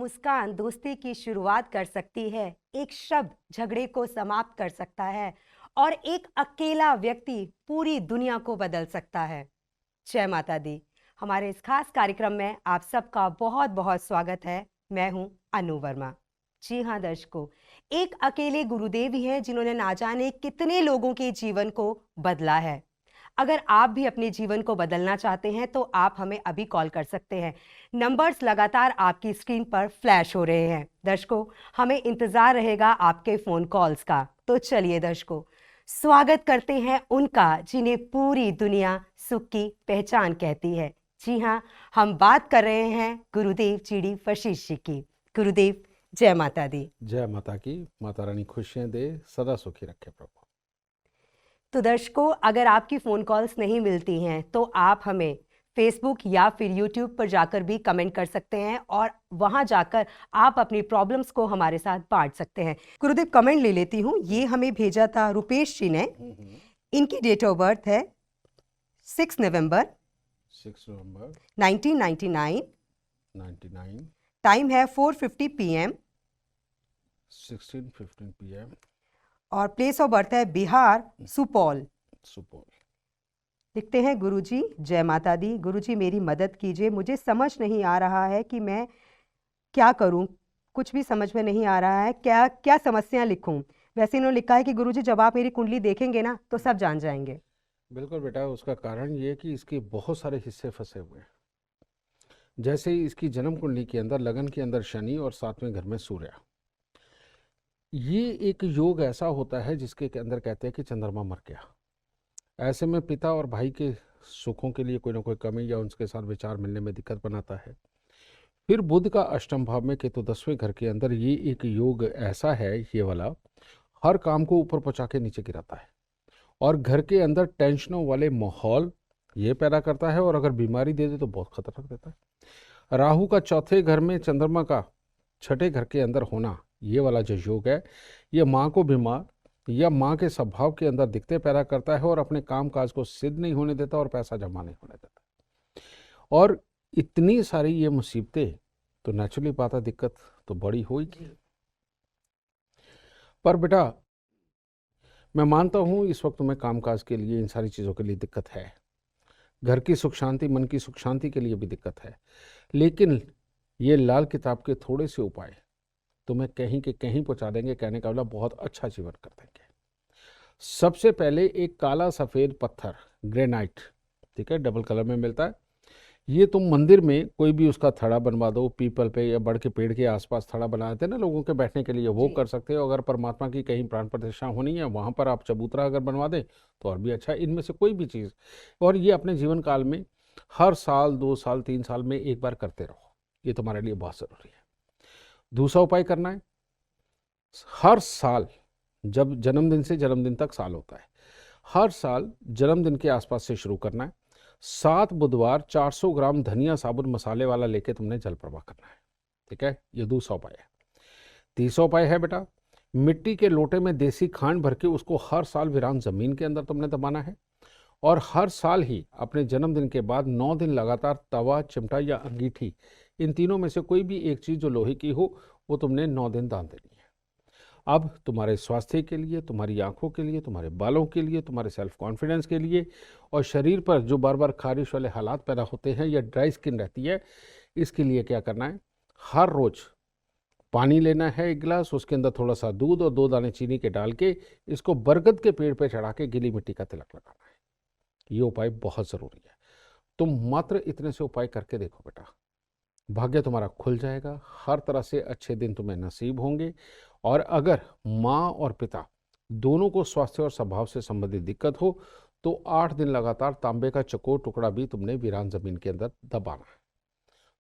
मुस्कान दोस्ती की शुरुआत कर सकती है, एक शब्द झगड़े को समाप्त कर सकता है और एक अकेला व्यक्ति पूरी दुनिया को बदल सकता है। जय माता दी। हमारे इस खास कार्यक्रम में आप सबका बहुत बहुत स्वागत है। मैं हूं अनु वर्मा। जी हाँ दर्शकों, एक अकेले गुरुदेव ही हैं जिन्होंने ना जाने कितने लोगों के जीवन को बदला है। अगर आप भी अपने जीवन को बदलना चाहते हैं तो आप हमें अभी कॉल कर सकते हैं। नंबर्स लगातार आपकी स्क्रीन पर फ्लैश हो रहे हैं। दर्शकों, हमें इंतजार रहेगा आपके फोन कॉल्स का। तो चलिए दर्शकों, स्वागत करते हैं उनका जिन्हें पूरी दुनिया सुख की पहचान कहती है। जी हाँ, हम बात कर रहे हैं गुरुदेव जीडी वशिष्ठ जी की। गुरुदेव, जय माता दी। जय माता की। माता रानी खुशियां दे, सदा सुखी रखे प्रभु। तो दर्शकों, अगर आपकी फ़ोन कॉल्स नहीं मिलती हैं तो आप हमें फेसबुक या फिर यूट्यूब पर जाकर भी कमेंट कर सकते हैं और वहां जाकर आप अपनी प्रॉब्लम्स को हमारे साथ बांट सकते हैं। गुरुदेव, कमेंट ले लेती हूँ। ये हमें भेजा था रुपेश जी ने। इनकी डेट ऑफ बर्थ है 6 नवंबर 1999। टाइम है 4:50 PM 16:15 PM और प्लेस ऑफ बर्थ है बिहार, सुपौल। सुपौल। लिखते हैं, गुरुजी जय माता दी। गुरुजी मेरी मदद कीजिए, मुझे समझ नहीं आ रहा है कि मैं क्या करूं। कुछ भी समझ में नहीं आ रहा है, क्या क्या समस्या लिखूं। वैसे इन्होंने लिखा है कि गुरुजी जब आप मेरी कुंडली देखेंगे ना तो सब जान जाएंगे। बिल्कुल बेटा, उसका कारण ये है कि इसके बहुत सारे हिस्से फंसे हुए हैं। जैसे ही इसकी जन्म कुंडली के अंदर लगन के अंदर शनि और 7वें घर में सूर्य, ये एक योग ऐसा होता है जिसके अंदर कहते हैं कि चंद्रमा मर गया। ऐसे में पिता और भाई के सुखों के लिए कोई ना कोई कमी या उनके साथ विचार मिलने में दिक्कत बनाता है। फिर बुध का अष्टम भाव में केतु 10वें घर के अंदर, ये एक योग ऐसा है, ये वाला हर काम को ऊपर पहुंचा के नीचे गिराता है और घर के अंदर टेंशनों वाले माहौल ये पैदा करता है और अगर बीमारी दे दे तो बहुत खतरा रख देता है। राहु का चौथे घर में चंद्रमा का छठे घर के अंदर होना, ये वाला जो योग है, ये माँ को बीमार या माँ के स्वभाव के अंदर दिक्कतें पैदा करता है और अपने काम काज को सिद्ध नहीं होने देता और पैसा जमा नहीं होने देता। और इतनी सारी ये मुसीबतें, तो नेचुरली बात है दिक्कत तो बड़ी होगी। पर बेटा, मैं मानता हूँ इस वक्त तुम्हें कामकाज के लिए, इन सारी चीज़ों के लिए दिक्कत है। घर की सुख शांति, मन की सुख शांति के लिए भी दिक्कत है। लेकिन ये लाल किताब के थोड़े से उपाय तुम्हें कहीं के कहीं पहुंचा देंगे। कहने का मतलब बहुत अच्छा जीवन कर देंगे। सबसे पहले एक काला सफ़ेद पत्थर, ग्रेनाइट, ठीक है, डबल कलर में मिलता है। ये तुम मंदिर में कोई भी उसका थड़ा बनवा दो, पीपल पे या बड़ के पेड़ के आसपास थड़ा बना देते हैं ना लोगों के बैठने के लिए, वो कर सकते हो। अगर परमात्मा की कहीं प्राण प्रतिष्ठा होनी है, वहाँ पर आप चबूतरा अगर बनवा दें तो और भी अच्छा है। इनमें से कोई भी चीज़, और ये अपने जीवन काल में हर साल 2 साल 3 साल में एक बार करते रहो, ये तुम्हारे लिए बहुत ज़रूरी है। दूसरा उपाय करना है, हर साल, जब जन्मदिन से जन्मदिन तक साल होता है, हर साल जन्मदिन के आसपास से शुरू करना है। 7 बुधवार 400 ग्राम धनिया साबुत मसाले वाला लेके तुमने जल प्रवाह करना है, ठीक है। ये दूसरा उपाय है। तीसरा उपाय है बेटा, मिट्टी के लोटे में देसी खांड भर के उसको हर साल वीरान जमीन के अंदर तुमने दबाना है और हर साल ही अपने जन्मदिन के बाद 9 दिन लगातार तवा, चिमटा या अंगीठी, इन तीनों में से कोई भी एक चीज़ जो लोहे की हो वो तुमने 9 दिन दान देनी है। अब तुम्हारे स्वास्थ्य के लिए, तुम्हारी आंखों के लिए, तुम्हारे बालों के लिए, तुम्हारे सेल्फ कॉन्फिडेंस के लिए और शरीर पर जो बार बार खारिश वाले हालात पैदा होते हैं या ड्राई स्किन रहती है, इसके लिए क्या करना है, हर रोज पानी लेना है 1 गिलास, उसके अंदर थोड़ा सा दूध और 2 दाने चीनी के डाल के इसको बरगद के पेड़ पे चढ़ा के गीली मिट्टी का तिलक लगाना है। ये उपाय बहुत ज़रूरी है। तुम मात्र इतने से उपाय करके देखो बेटा, भाग्य तुम्हारा खुल जाएगा। हर तरह से अच्छे दिन तुम्हें नसीब होंगे। और अगर माँ और पिता दोनों को स्वास्थ्य और स्वभाव से संबंधित दिक्कत हो तो 8 दिन लगातार तांबे का चकोर टुकड़ा भी तुमने वीरान जमीन के अंदर दबाना है।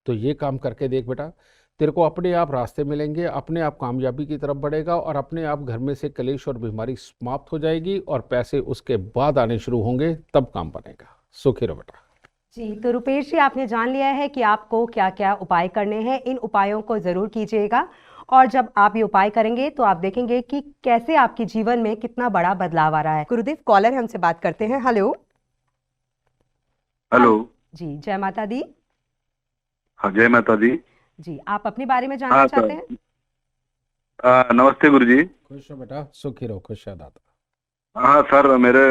तो ये काम करके देख बेटा, तेरे को अपने आप रास्ते मिलेंगे, अपने आप कामयाबी की तरफ बढ़ेगा और अपने आप घर में से कलेश और बीमारी समाप्त हो जाएगी और पैसे उसके बाद आने शुरू होंगे, तब काम बनेगा। सुखी रहो बेटा। जी, तो रुपेश जी, आपने जान लिया है कि आपको क्या क्या उपाय करने हैं। इन उपायों को जरूर कीजिएगा और जब आप ये उपाय करेंगे तो आप देखेंगे कि कैसे आपके जीवन में कितना बड़ा बदलाव आ रहा है। गुरुदेव, कॉलर है, हमसे बात करते हैं। हेलो। हेलो जी, जय माता दी। हाँ, जय माता दी। जी, आप अपने बारे में जानना हाँ चाहते सर। हैं? नमस्ते गुरुजी। खुश हो बेटा, सुखी रहो, खुश दाता। हाँ सर, मेरे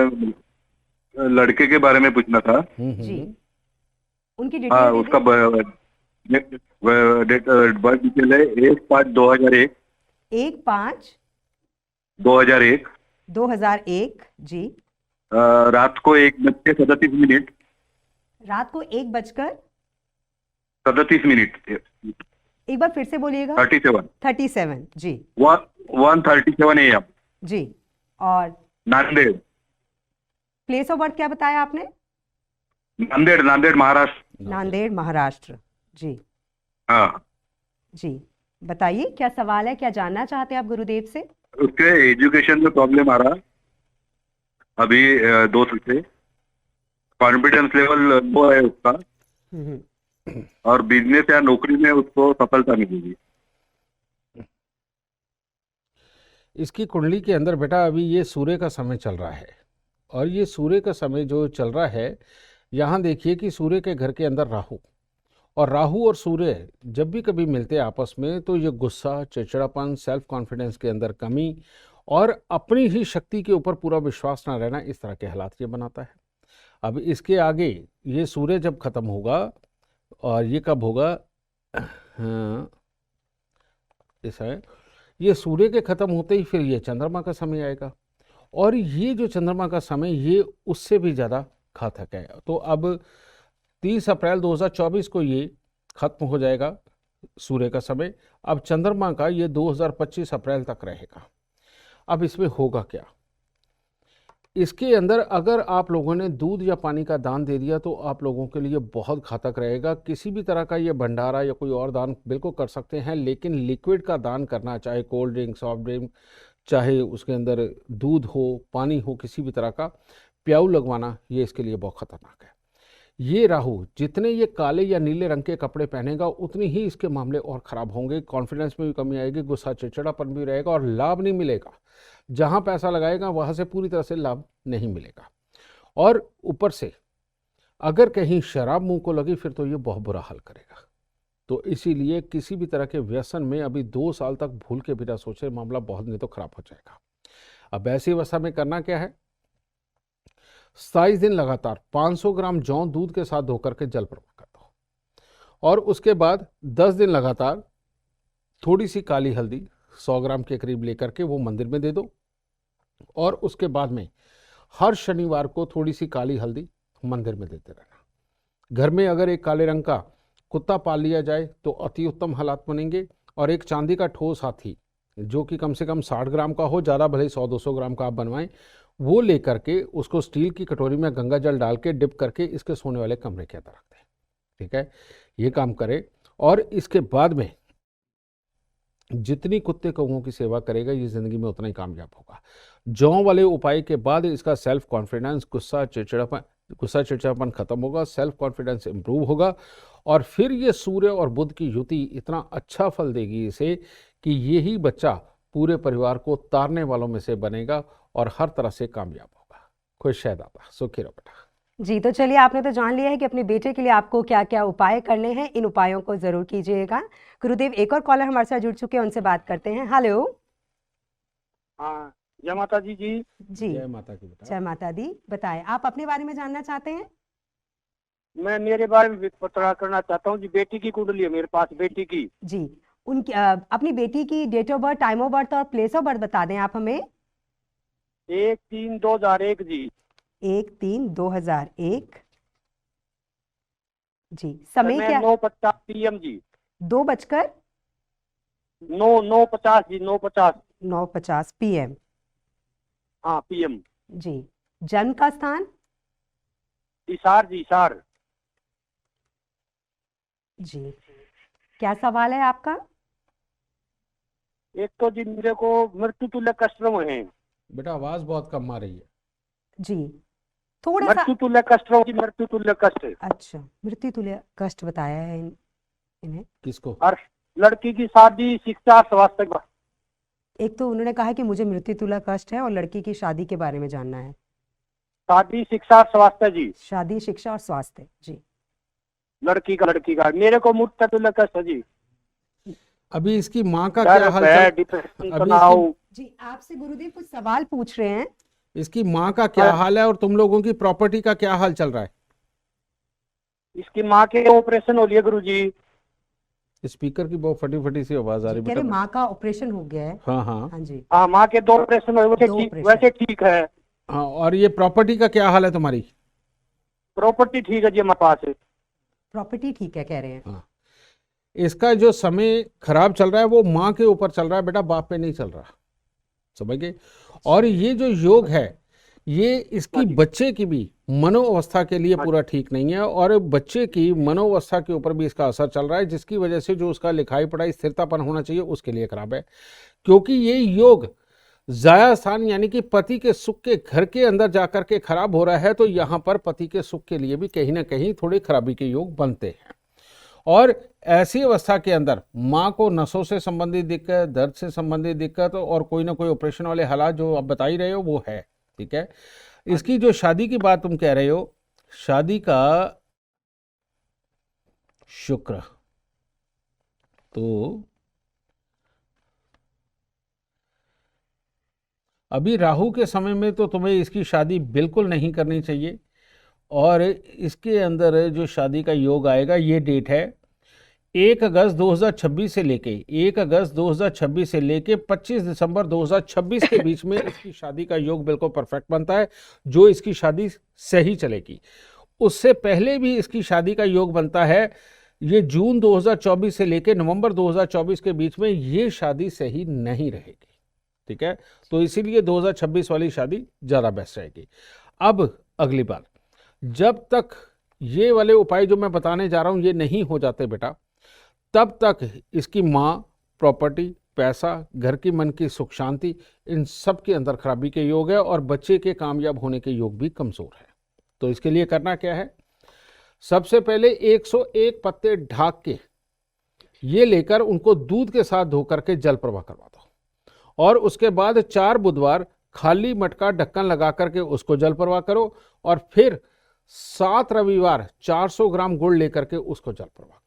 लड़के के बारे में पूछना था। जी, उनकी हाँ, डिटेल दे उसका दें। बर्थ डिटेल है 1/5/2001। 1/5 2001। 2001। जी, रात को 1:37 रात को 1 बजकर 37 एक बार फिर से बोलिएगा। 37 37। जी 1:37 AM। जी। और नांदेड़। प्लेस ऑफ बर्थ क्या बताया आपने? नांदेड़, नांदेड़ महाराष्ट्र। नांदेड़ महाराष्ट्र। जी हाँ। जी, बताइए क्या सवाल है, क्या जानना चाहते हैं आप गुरुदेव से? उसके एजुकेशन में प्रॉब्लम आ रहा अभी 2 साल से। कॉन्फिडेंस लेवल लो है उसका, हम्म, और बिजनेस या नौकरी में उसको सफलता मिलेगी। इसकी कुंडली के अंदर बेटा अभी ये सूर्य का समय चल रहा है, और ये सूर्य का समय जो चल रहा है, यहाँ देखिए कि सूर्य के घर के अंदर राहु, और राहु और सूर्य जब भी कभी मिलते हैं आपस में तो ये गुस्सा, चिड़चिड़ापन, सेल्फ कॉन्फिडेंस के अंदर कमी और अपनी ही शक्ति के ऊपर पूरा विश्वास ना रहना, इस तरह के हालात ये बनाता है। अब इसके आगे ये सूर्य जब खत्म होगा, और ये कब होगा, हाँ, इस है, ये सूर्य के खत्म होते ही फिर ये चंद्रमा का समय आएगा, और ये जो चंद्रमा का समय ये उससे भी ज़्यादा घातक है। तो अब 30 अप्रैल 2024 को ये खत्म हो जाएगा सूर्य का समय। अब चंद्रमा का ये 2025 अप्रैल तक रहेगा। अब इसमें होगा क्या? इसके अंदर अगर आप लोगों ने दूध या पानी का दान दे दिया तो आप लोगों के लिए बहुत घातक रहेगा। किसी भी तरह का ये भंडारा या कोई और दान बिल्कुल कर सकते हैं, लेकिन लिक्विड का दान करना, चाहे कोल्ड ड्रिंक, सॉफ्ट ड्रिंक, चाहे उसके अंदर दूध हो, पानी हो, किसी भी तरह का प्याऊ लगवाना, ये इसके लिए बहुत खतरनाक है। ये राहु जितने ये काले या नीले रंग के कपड़े पहनेगा उतनी ही इसके मामले और ख़राब होंगे। कॉन्फिडेंस में भी कमी आएगी, गुस्सा चिड़चिड़ापन भी रहेगा, और लाभ नहीं मिलेगा। जहाँ पैसा लगाएगा वहाँ से पूरी तरह से लाभ नहीं मिलेगा। और ऊपर से अगर कहीं शराब मुंह को लगी फिर तो ये बहुत बुरा हाल करेगा। तो इसीलिए किसी भी तरह के व्यसन में अभी 2 साल तक भूल के बिना सोचे, मामला बहुत नहीं तो खराब हो जाएगा। अब ऐसी अवस्था में करना क्या है? 27 दिन लगातार 500 ग्राम जौ दूध के साथ धोकर के जल प्रवाह कर दो, और उसके बाद 10 दिन लगातार थोड़ी सी काली हल्दी 100 ग्राम के करीब लेकर के वो मंदिर में दे दो, और उसके बाद में हर शनिवार को थोड़ी सी काली हल्दी मंदिर में देते रहना। घर में अगर एक काले रंग का कुत्ता पाल लिया जाए तो अति उत्तम हालात बनेंगे। और एक चांदी का ठोस हाथी जो कि कम से कम 60 ग्राम का हो, ज़्यादा भले 100-200 ग्राम का आप बनवाएं, वो लेकर के उसको स्टील की कटोरी में गंगा जल डाल के डिप करके इसके सोने वाले कमरे के अंदर रख दें। ठीक है, ये काम करें। और इसके बाद में जितनी कुत्ते कौओं की सेवा करेगा ये ज़िंदगी में उतना ही कामयाब होगा। जौ वाले उपाय के बाद इसका सेल्फ कॉन्फिडेंस, गुस्सा चिड़चिड़ापन खत्म होगा, सेल्फ कॉन्फिडेंस इंप्रूव होगा, और फिर ये सूर्य और बुध की युति इतना अच्छा फल देगी इसे कि यही बच्चा पूरे परिवार को तारने वालों में से बनेगा और हर तरह से कामयाब होगा। खुश है दाता, सुखी रहो बेटा। जी, तो चलिए आपने तो जान लिया है कि अपने बेटे के लिए आपको क्या क्या उपाय करने हैं। इन उपायों को जरूर कीजिएगा। गुरुदेव, एक और कॉलर हमारे साथ जुड़ चुके हैं, उनसे बात करते हैं। हेलो। हाँ, जय माता जी। जी, जय माता की बेटा। जय माता दी। बताएं, आप अपने बारे में जानना चाहते हैं? मैं मेरे बारे में पता करना चाहता हूँ जी। बेटी की कुंडली है मेरे पास, बेटी की। जी, उनकी अपनी बेटी की date of birth, time of birth और प्लेस ऑफ बर्थ बता दें आप हमें। 1/3/2001 जी। 1/3/2001। जी, समय समय क्या? 9:50 PM जी। 2 बजकर 9:50 जी, 9:50। 9:50 PM। हाँ, PM। जी, जन्म का स्थान? इसार जी, इसार। जी, क्या सवाल है आपका? एक तो जी मेरे को मृत्यु तुल्य कष्ट है। बेटा आवाज़ बहुत कम आ रही है। जी, थोड़ा सा। मृत्यु तुल्य कष्ट जी, मृत्यु तुल्य कष्ट। अच्छा, मृत्यु तुल्य कष्ट बताया है इन्हें। किसको? और लड़की की शादी, शिक्षा, स्वास्थ्य। एक तो उन्होंने कहा कि मुझे मृत्यु तुल्य कष्ट है, और लड़की की शादी के बारे में जानना है। शादी, शिक्षा, स्वास्थ्य जी। शादी, शिक्षा और स्वास्थ्य। जी, लड़की का मेरे को मृत्यु तुल्य कष्ट है जी। अभी इसकी माँ का डर क्या हाल भय चल डिप्रेशन अभी तनाव। जी आपसे गुरुदेव कुछ सवाल पूछ रहे हैं। इसकी माँ का क्या हाँ। हाल है और तुम लोगों की प्रॉपर्टी का क्या हाल चल रहा है? इसकी माँ के ऑपरेशन हो रही है गुरुजी। स्पीकर की बहुत फटी फटी सी आवाज आ जी रही कह रहे बेटा। माँ का ऑपरेशन हो गया है। हाँ हाँ हाँ जी। हाँ, माँ के 2 ऑपरेशन हुए, दो ऑपरेशन। वैसे ठीक है। हाँ। और ये प्रॉपर्टी का क्या हाल है तुम्हारी? प्रॉपर्टी ठीक है जी हमारे पास है। प्रॉपर्टी ठीक है कह रहे हैं। हाँ। इसका जो समय खराब चल रहा है वो माँ के ऊपर चल रहा है बेटा, बाप पे नहीं चल रहा, समझ गए? और ये जो योग है ये इसकी हाँ जी। बच्चे की भी मनोअवस्था के लिए हाँ। पूरा ठीक नहीं है, और बच्चे की मनोअवस्था के ऊपर भी इसका असर चल रहा है, जिसकी वजह से जो उसका लिखाई पढ़ाई स्थिरतापन होना चाहिए उसके लिए खराब है। क्योंकि ये योग जाया स्थान यानी कि पति के सुख के घर के अंदर जाकर के खराब हो रहा है, तो यहाँ पर पति के सुख के लिए भी कहीं ना कहीं थोड़ी खराबी के योग बनते हैं। और ऐसी अवस्था के अंदर माँ को नसों से संबंधित दिक्कत, दर्द से संबंधित दिक्कत और कोई ना कोई ऑपरेशन वाले हालात जो आप बता ही रहे हो वो है, ठीक है। इसकी जो शादी की बात तुम कह रहे हो, शादी का शुक्र तो अभी राहु के समय में तो तुम्हें इसकी शादी बिल्कुल नहीं करनी चाहिए। और इसके अंदर जो शादी का योग आएगा ये डेट है 1 अगस्त 2026 से लेके 1 अगस्त 2026 से लेके 25 दिसंबर 2026 के बीच में इसकी शादी का योग बिल्कुल परफेक्ट बनता है, जो इसकी शादी सही चलेगी। उससे पहले भी इसकी शादी का योग बनता है, ये जून 2024 से लेके नवंबर 2024 के बीच में ये शादी सही नहीं रहेगी, ठीक है। तो इसीलिए 2026 वाली शादी ज़्यादा बेस्ट रहेगी। अब अगली बात, जब तक ये वाले उपाय जो मैं बताने जा रहा हूँ ये नहीं हो जाते बेटा, तब तक इसकी माँ, प्रॉपर्टी, पैसा, घर की मन की सुख शांति, इन सब के अंदर खराबी के योग है, और बच्चे के कामयाब होने के योग भी कमज़ोर है। तो इसके लिए करना क्या है, सबसे पहले 101 पत्ते ढाक के ये लेकर उनको दूध के साथ धो करके जल प्रवाह करवा दो, और उसके बाद 4 बुधवार खाली मटका ढक्कन लगा करके उसको जल प्रवाह करो, और फिर 7 रविवार 400 ग्राम गुड़ लेकर के उसको जल प्रवाह करो।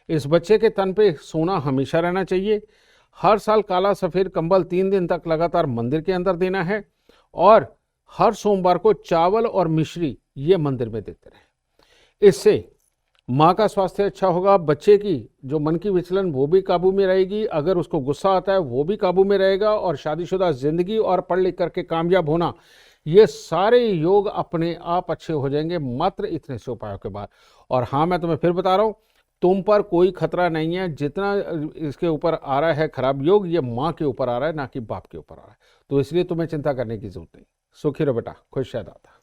इस बच्चे के तन पे सोना हमेशा रहना चाहिए। हर साल काला सफ़ेद कंबल 3 दिन तक लगातार मंदिर के अंदर देना है, और हर सोमवार को चावल और मिश्री ये मंदिर में देते रहें। इससे माँ का स्वास्थ्य अच्छा होगा, बच्चे की जो मन की विचलन वो भी काबू में रहेगी, अगर उसको गुस्सा आता है वो भी काबू में रहेगा, और शादीशुदा जिंदगी और पढ़ लिख करके कामयाब होना, ये सारे योग अपने आप अच्छे हो जाएंगे मात्र इतने से उपायों के बाद। और हाँ, मैं तुम्हें फिर बता रहा हूँ, तुम पर कोई खतरा नहीं है। जितना इसके ऊपर आ रहा है खराब योग, ये माँ के ऊपर आ रहा है, ना कि बाप के ऊपर आ रहा है। तो इसलिए तुम्हें चिंता करने की जरूरत नहीं। सुखी रहो बेटा, खुश रहो दादा।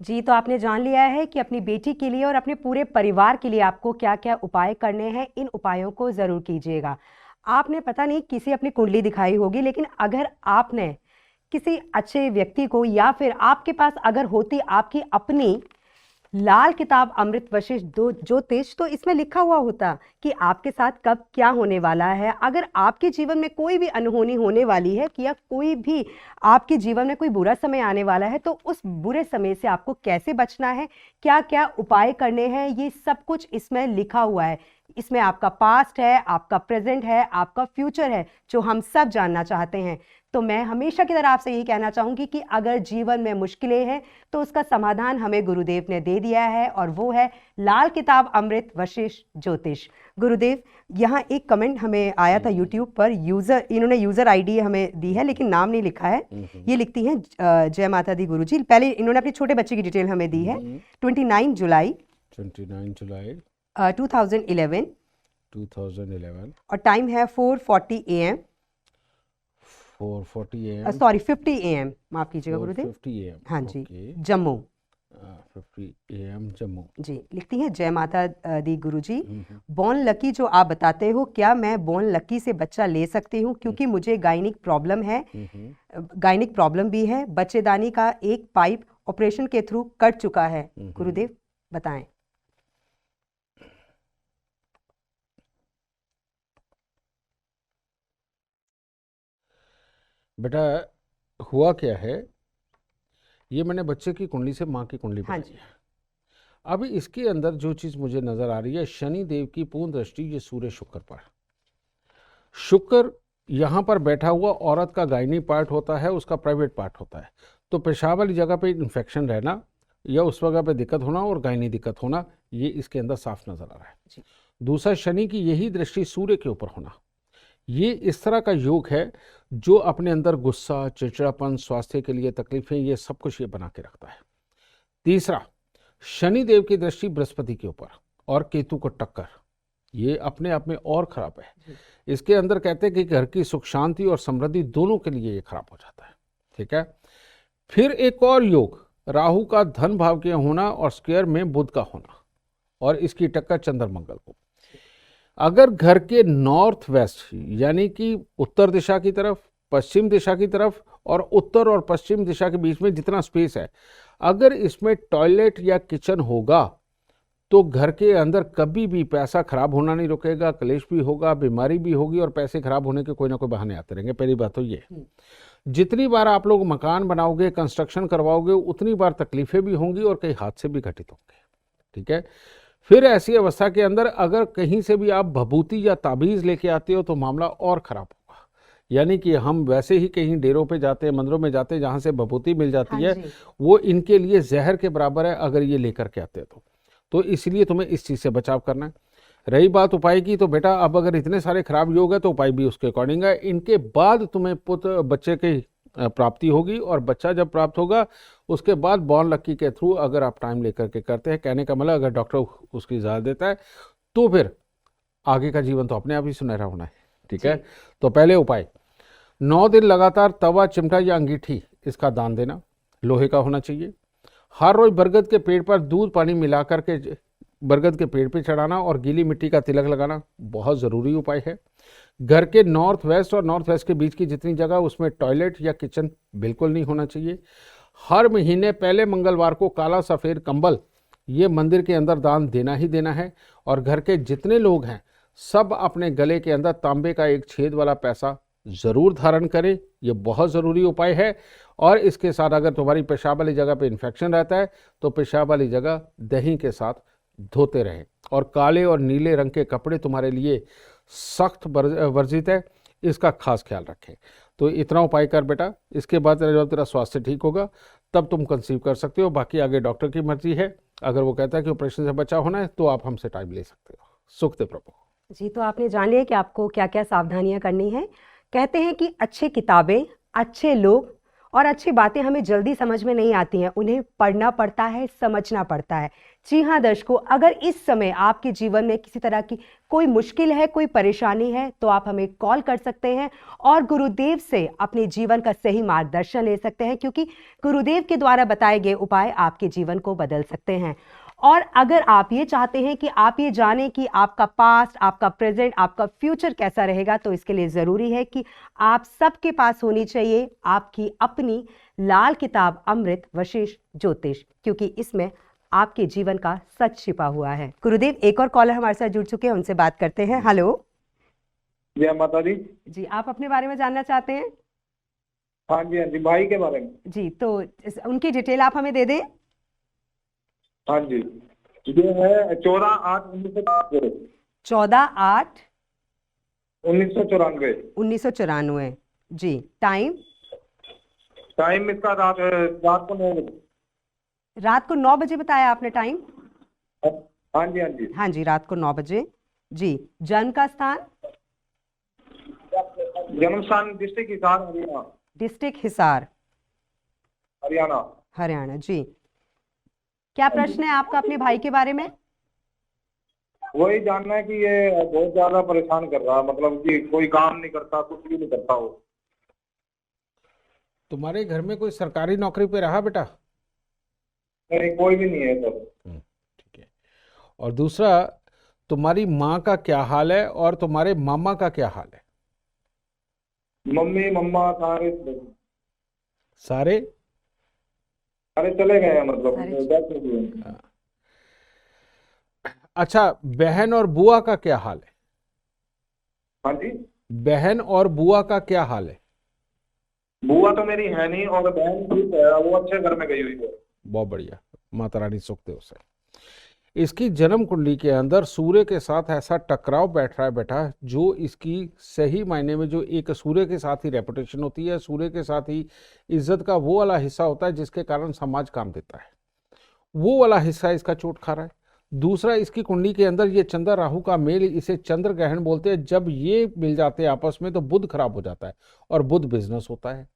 जी तो आपने जान लिया है कि अपनी बेटी के लिए और अपने पूरे परिवार के लिए आपको क्या क्या उपाय करने हैं। इन उपायों को ज़रूर कीजिएगा। आपने पता नहीं किसी अपनी कुंडली दिखाई होगी, लेकिन अगर आपने किसी अच्छे व्यक्ति को, या फिर आपके पास अगर होती आपकी अपनी लाल किताब अमृत वशिष्ठ दो ज्योतिष, तो इसमें लिखा हुआ होता कि आपके साथ कब क्या होने वाला है। अगर आपके जीवन में कोई भी अनहोनी होने वाली है, या कोई भी आपके जीवन में कोई बुरा समय आने वाला है, तो उस बुरे समय से आपको कैसे बचना है, क्या क्या उपाय करने हैं, ये सब कुछ इसमें लिखा हुआ है। इसमें आपका पास्ट है, आपका प्रेजेंट है, आपका फ्यूचर है, जो हम सब जानना चाहते हैं। तो मैं हमेशा की तरह आपसे यही कहना चाहूंगी कि अगर जीवन में मुश्किलें हैं तो उसका समाधान हमें गुरुदेव ने दे दिया है, और वो है लाल किताब अमृत वशिष्ठ ज्योतिष। गुरुदेव, यहाँ एक कमेंट हमें आया था यूट्यूब पर, इन्होंने यूजर आईडी हमें दी है लेकिन नाम नहीं लिखा है। ये लिखती हैं जय माता दी गुरुजी। पहले इन्होंने अपने छोटे बच्चे की डिटेल हमें दी है। 29 जुलाई 2011 और टाइम है 4:40 AM। 4:40 AM, सॉरी 50 AM, माफ कीजिएगा गुरुदेव। 50 AM, हाँ जी, ओके। जम्मू 50 AM जम्मू। जी। लिखती हैं जय माता दी गुरुजी। बॉर्न लकी जो आप बताते हो, क्या मैं बॉर्न लकी से बच्चा ले सकती हूँ? क्योंकि मुझे गायनिक प्रॉब्लम है, गायनिक प्रॉब्लम भी है। बच्चेदानी का एक पाइप ऑपरेशन के थ्रू कट चुका है। गुरुदेव बताएं। बेटा हुआ क्या है, ये मैंने बच्चे की कुंडली से माँ की कुंडली हाँ बनाई जी। है। अभी इसके अंदर जो चीज़ मुझे नज़र आ रही है, शनि देव की पूर्ण दृष्टि ये सूर्य शुक्र पर, शुक्र यहाँ पर बैठा हुआ औरत का गायनी पार्ट होता है, उसका प्राइवेट पार्ट होता है। तो पेशाब वाली जगह पे इन्फेक्शन रहना या उस जगह पे दिक्कत होना और गायनी दिक्कत होना, ये इसके अंदर साफ नजर आ रहा है। जी। दूसरा, शनि की यही दृष्टि सूर्य के ऊपर होना, ये इस तरह का योग है जो अपने अंदर गुस्सा, चिड़चिड़ापन, स्वास्थ्य के लिए तकलीफें, ये सब कुछ ये बना के रखता है। तीसरा, शनि देव की दृष्टि बृहस्पति के ऊपर और केतु को टक्कर, ये अपने आप में और खराब है। इसके अंदर कहते हैं कि घर की सुख शांति और समृद्धि दोनों के लिए ये खराब हो जाता है। ठीक है। फिर एक और योग, राहु का धन भाव के होना और स्क्वायर में बुध का होना और इसकी टक्कर चंद्र मंगल को। अगर घर के नॉर्थ वेस्ट यानी कि उत्तर दिशा की तरफ, पश्चिम दिशा की तरफ और उत्तर और पश्चिम दिशा के बीच में जितना स्पेस है, अगर इसमें टॉयलेट या किचन होगा तो घर के अंदर कभी भी पैसा खराब होना नहीं रुकेगा, कलेश भी होगा, बीमारी भी होगी और पैसे खराब होने के कोई ना कोई बहाने आते रहेंगे। पहली बात तो ये, जितनी बार आप लोग मकान बनाओगे, कंस्ट्रक्शन करवाओगे, उतनी बार तकलीफें भी होंगी और कई हादसे भी घटित होंगे। ठीक है। फिर ऐसी अवस्था के अंदर अगर कहीं से भी आप भभूति या ताबीज़ लेके आते हो तो मामला और ख़राब होगा। यानी कि हम वैसे ही कहीं डेरों पे जाते हैं, मंदिरों में जाते हैं, जहाँ से भभूति मिल जाती है, वो इनके लिए जहर के बराबर है अगर ये लेकर के आते हैं तो इसलिए तुम्हें इस चीज़ से बचाव करना है। रही बात उपाय की, तो बेटा अब अगर इतने सारे खराब योग है तो उपाय भी उसके अकॉर्डिंग है। इनके बाद तुम्हें पुत्र बच्चे की प्राप्ति होगी और बच्चा जब प्राप्त होगा उसके बाद बॉर्न लकी के थ्रू अगर आप टाइम लेकर के करते हैं, कहने का मतलब अगर डॉक्टर उसकी इजाज़त देता है तो फिर आगे का जीवन तो अपने आप ही सुनहरा होना है। ठीक है। तो पहले उपाय, 9 दिन लगातार तवा, चिमटा या अंगीठी इसका दान देना, लोहे का होना चाहिए। हर रोज बरगद के पेड़ पर दूध पानी मिला करके बरगद के पेड़ पे चढ़ाना और गीली मिट्टी का तिलक लगाना बहुत ज़रूरी उपाय है। घर के नॉर्थ वेस्ट और नॉर्थ वेस्ट के बीच की जितनी जगह उसमें टॉयलेट या किचन बिल्कुल नहीं होना चाहिए। हर महीने पहले मंगलवार को काला सफ़ेद कंबल ये मंदिर के अंदर दान देना ही देना है। और घर के जितने लोग हैं सब अपने गले के अंदर तांबे का एक छेद वाला पैसा ज़रूर धारण करें, ये बहुत ज़रूरी उपाय है। और इसके साथ अगर तुम्हारी पेशाब वाली जगह पे इन्फेक्शन रहता है तो पेशाब वाली जगह दही के साथ धोते रहें। और काले और नीले रंग के कपड़े तुम्हारे लिए सख्त वर्जित है, इसका खास ख्याल रखें। तो इतना उपाय कर बेटा, इसके बाद जब तेरा स्वास्थ्य ठीक होगा तब तुम कंसीव कर सकते हो। बाकी आगे डॉक्टर की मर्जी है, अगर वो कहता है कि ऑपरेशन से बचा होना है तो आप हमसे टाइम ले सकते हो। सुख दे प्रभु। जी, तो आपने जान लिया कि आपको क्या क्या सावधानियां करनी है। कहते हैं कि अच्छी किताबें, अच्छे लोग और अच्छी बातें हमें जल्दी समझ में नहीं आती हैं, उन्हें पढ़ना पड़ता है, समझना पड़ता है। जी हाँ दर्शकों, अगर इस समय आपके जीवन में किसी तरह की कोई मुश्किल है, कोई परेशानी है, तो आप हमें कॉल कर सकते हैं और गुरुदेव से अपने जीवन का सही मार्गदर्शन ले सकते हैं, क्योंकि गुरुदेव के द्वारा बताए गए उपाय आपके जीवन को बदल सकते हैं। और अगर आप ये चाहते हैं कि आप ये जानें कि आपका पास्ट, आपका प्रेजेंट, आपका फ्यूचर कैसा रहेगा, तो इसके लिए ज़रूरी है कि आप सबके पास होनी चाहिए आपकी अपनी लाल किताब अमृत वशिष्ठ ज्योतिष, क्योंकि इसमें आपके जीवन का सच छिपा हुआ है। गुरुदेव, एक और कॉलर हमारे साथ जुड़ चुके हैं, उनसे बात करते हैं। हेलो। जय माता दी। जी, आप अपने बारे में जानना चाहते हैं? हाँ जी, भाई के बारे में। जी, तो उनकी डिटेल आप हमें दे दें। हाँ जी, ये है 14/8/1994। 14/8/1994। 1994। जी, टाइम इसका रात को 9 बजे। रात को 9 बजे बताया आपने टाइम? हाँ जी। हाँ जी, रात को 9 बजे। जी, जन्म का स्थान? जन्म स्थान डिस्ट्रिक्ट हिसार, हरियाणा। डिस्ट्रिक्ट हिसार, हरियाणा। जी, क्या प्रश्न है आपका अपने भाई के बारे में? वही जानना है कि ये बहुत ज्यादा परेशान कर रहा है, मतलब कि कोई काम नहीं करता, कुछ भी नहीं करता वो। तुम्हारे घर में कोई सरकारी नौकरी पे रहा बेटा? नहीं, कोई भी नहीं है सर। ठीक है। और दूसरा, तुम्हारी माँ का क्या हाल है और तुम्हारे मामा का क्या हाल है? मम्मी मम्मा सारे चले गए हैं, मतलब सारे डेथ हो गई है। अच्छा, बहन और बुआ का क्या हाल है? हाँ जी, बहन और बुआ का क्या हाल है? बुआ तो मेरी है नहीं और बहन ठीक है, वो अच्छे घर में गई हुई है। बहुत बढ़िया, माता रानी सुख दे उसे। इसकी जन्म कुंडली के अंदर सूर्य के साथ ऐसा टकराव बैठ रहा है बेटा, जो इसकी सही मायने में जो एक सूर्य के साथ ही रेपुटेशन होती है, सूर्य के साथ ही इज्जत का वो वाला हिस्सा होता है जिसके कारण समाज काम देता है, वो वाला हिस्सा इसका चोट खा रहा है। दूसरा, इसकी कुंडली के अंदर ये चंद्र राहु का मेल, इसे चंद्र ग्रहण बोलते हैं। जब ये मिल जाते हैं आपस में तो बुध खराब हो जाता है और बुध बिजनेस होता है।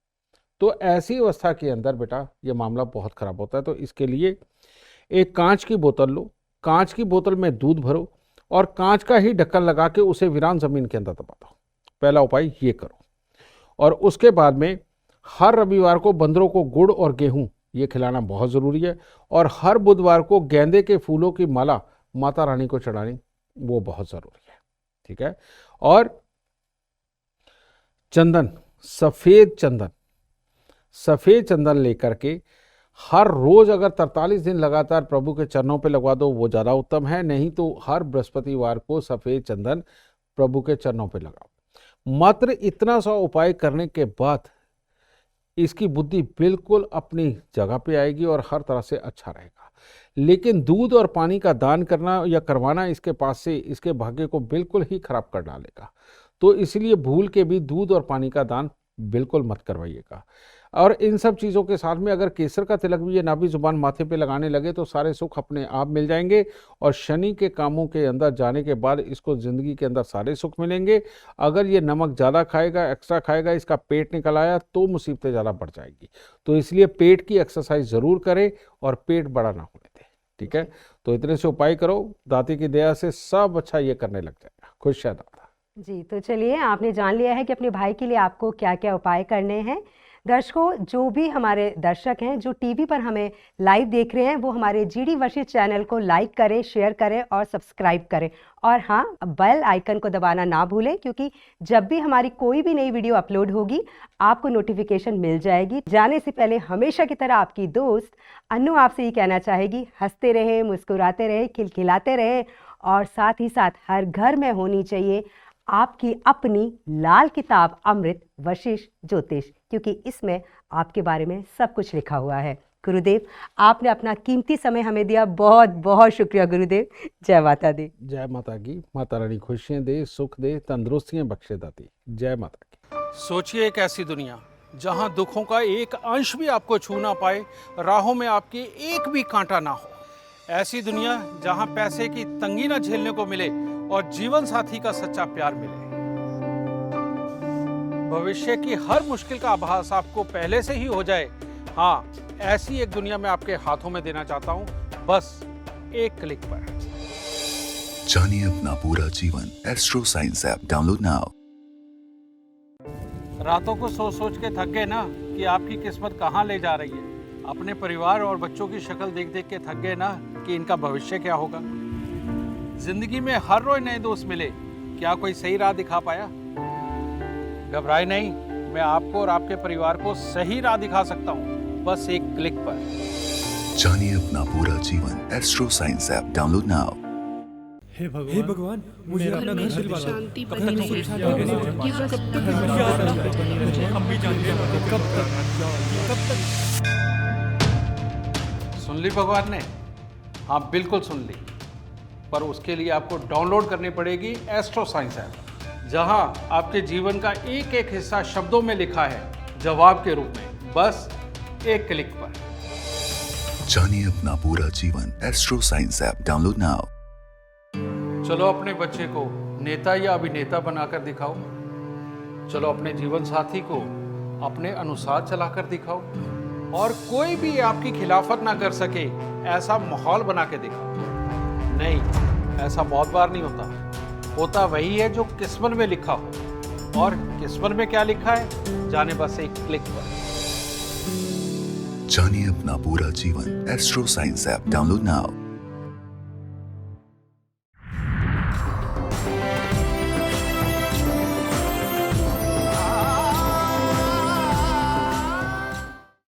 तो ऐसी अवस्था के अंदर बेटा ये मामला बहुत खराब होता है। तो इसके लिए एक कांच की बोतल लो, कांच की बोतल में दूध भरो और कांच का ही ढक्कन लगा के उसे वीरान जमीन के अंदर दबा दो। पहला उपाय ये करो। और उसके बाद में हर रविवार को बंदरों को गुड़ और गेहूं ये खिलाना बहुत ज़रूरी है। और हर बुधवार को गेंदे के फूलों की माला माता रानी को चढ़ानी वो बहुत ज़रूरी है। ठीक है। और चंदन, सफ़ेद चंदन लेकर के हर रोज़ अगर 43 दिन लगातार प्रभु के चरणों पे लगवा दो वो ज़्यादा उत्तम है। नहीं तो हर बृहस्पतिवार को सफ़ेद चंदन प्रभु के चरणों पे लगाओ। मात्र इतना सा उपाय करने के बाद इसकी बुद्धि बिल्कुल अपनी जगह पे आएगी और हर तरह से अच्छा रहेगा। लेकिन दूध और पानी का दान करना या करवाना इसके पास से इसके भाग्य को बिल्कुल ही खराब कर डालेगा। तो इसलिए भूल के भी दूध और पानी का दान बिल्कुल मत करवाइएगा। और इन सब चीज़ों के साथ में अगर केसर का तिलक भी ये नाभि जुबान माथे पे लगाने लगे तो सारे सुख अपने आप मिल जाएंगे। और शनि के कामों के अंदर जाने के बाद इसको ज़िंदगी के अंदर सारे सुख मिलेंगे। अगर ये नमक ज़्यादा खाएगा, एक्स्ट्रा खाएगा, इसका पेट निकल आया तो मुसीबतें ज़्यादा बढ़ जाएगी। तो इसलिए पेट की एक्सरसाइज ज़रूर करें और पेट बड़ा ना होने दें। ठीक है। तो इतने से उपाय करो, दाती की दया से सब अच्छा ये करने लग जाएगा। खुश है दाता जी। तो चलिए, आपने जान लिया है कि अपने भाई के लिए आपको क्या क्या उपाय करने हैं। दर्शकों, जो भी हमारे दर्शक हैं जो टीवी पर हमें लाइव देख रहे हैं, वो हमारे जीडी वशिष्ठ चैनल को लाइक करें, शेयर करें और सब्सक्राइब करें। और हाँ, बेल आइकन को दबाना ना भूलें, क्योंकि जब भी हमारी कोई भी नई वीडियो अपलोड होगी आपको नोटिफिकेशन मिल जाएगी। जाने से पहले हमेशा की तरह आपकी दोस्त अन्नू आपसे ये कहना चाहेगी, हंसते रहे, मुस्कुराते रहे, खिलखिलाते रहे और साथ ही साथ हर घर में होनी चाहिए आपकी अपनी लाल किताब अमृत वशिष्ठ ज्योतिष, क्योंकि इसमें आपके बारे में सब कुछ लिखा हुआ है। गुरुदेव, आपने अपना कीमती समय हमें दिया, बहुत बहुत शुक्रिया गुरुदेव। जय माता दी। जय माता की। माता रानी खुशियाँ दे, सुख दे, तंदुरुस्तियाँ बख्शे दाती। जय माता की। सोचिए एक ऐसी दुनिया जहां दुखों का एक अंश भी आपको छू ना पाए, राहों में आपके एक भी कांटा ना हो। ऐसी दुनिया जहां पैसे की तंगी ना झेलने को मिले और जीवन साथी का सच्चा प्यार मिले। भविष्य की हर मुश्किल का आभास आपको पहले से ही हो जाए। हाँ, ऐसी एक दुनिया मैं आपके हाथों में देना चाहता हूँ, बस एक क्लिक पर। जानिए अपना पूरा जीवन। Astro science app download now. रातों को सोच सोच के थक गए ना कि आपकी किस्मत कहाँ ले जा रही है। अपने परिवार और बच्चों की शक्ल देख देख के थक गए ना कि इनका भविष्य क्या होगा। जिंदगी में हर रोज नए दोस्त मिले, क्या कोई सही राह दिखा पाया? घबराए नहीं, मैं आपको और आपके परिवार को सही राह दिखा सकता हूँ, बस एक क्लिक पर। जानिए अपना पूरा जीवन। Astro science app download now. हे भगवान, मुझे अपना घर दिलवा दो। शांति कब बनी तक रहे। सुख शांति बनी रहेगी? ये बस कब तक हम भी जानते हैं कब तक। सुन ली भगवान ने? हाँ, बिल्कुल सुन ली। पर उसके लिए आपको डाउनलोड करनी पड़ेगी एस्ट्रो साइंस ऐप, जहां आपके जीवन का एक एक हिस्सा शब्दों में लिखा है, जवाब के रूप में, बस एक क्लिक पर। जानिए अपना पूरा जीवन। Astro science app download now. चलो अपने बच्चे को नेता या अभिनेता बनाकर दिखाओ। चलो अपने जीवन साथी को अपने अनुसार चलाकर दिखाओ। और कोई भी आपकी खिलाफत ना कर सके ऐसा माहौल बना के दिखाओ। नहीं, ऐसा बहुत बार नहीं होता। होता वही है जो किस्मत में लिखा हो। और किस्मत में क्या लिखा है, जाने बस एक क्लिक पर। जानिए अपना पूरा जीवन। Astro science app download now.